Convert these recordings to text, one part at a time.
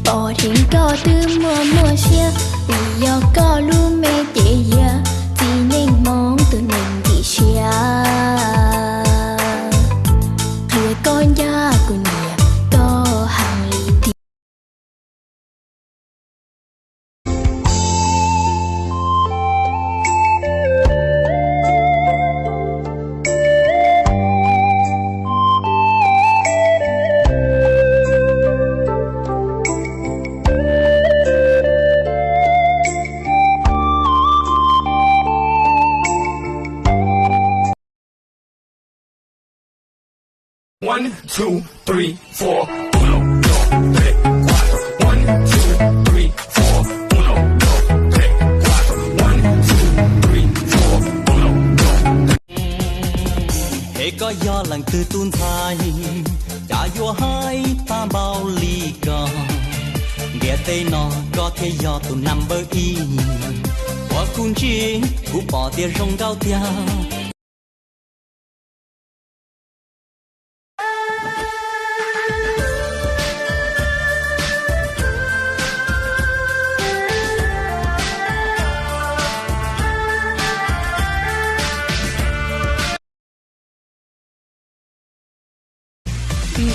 bỏ thiên có từ mùa xưa vì do có lu mê tệ ya vì nên mong từ nên thì xia người con gia của nhà có hàng lý thì One, two, three, four. Uno, dos, tres, cuatro. One, two, three, four. Uno, dos, tres, cuatro. One, two, three, four. Uno, dos, tres. Hễ có gió lặng từ tuôn thay, đã vô hai ta bao ly cờ. Ghé tây nó có thể gió tụ nằm bờ y. Qua cung chi cú bỏ tia rong cao tia.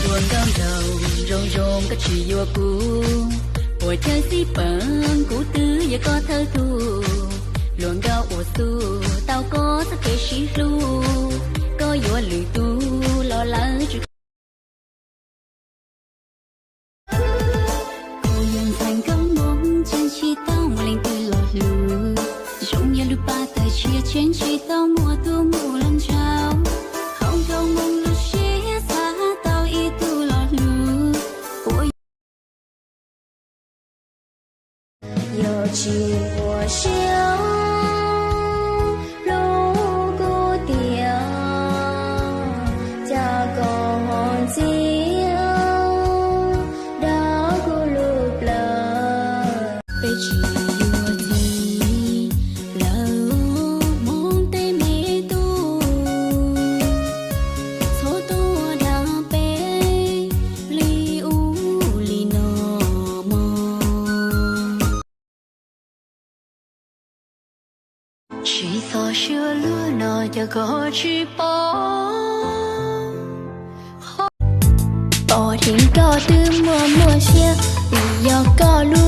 buồn đau đầu rộn rộn các chị vô cũ hồi chơi si bẩn cũ tư giờ có thơ thu luồng đau ổ su tao có tất kể xí ru có vô lười tu lo lắng chứ cùng thành công mong chân chi tao mà lên từ lọt lù giống như lúc ba tay chia trên chi tao mùa tu mùa lần trao không không mong lúc chia xa tao y tu lọt lù有情我心如孤雕家公鸡đã cô lụp lờ被chỉ yêu thì lâu mong tê mê tu số tu đã bê li u li nọ mò chỉ so xưa lúa nọ cho có chỉ bỏ thiên có từ mùa xưa vì do có lu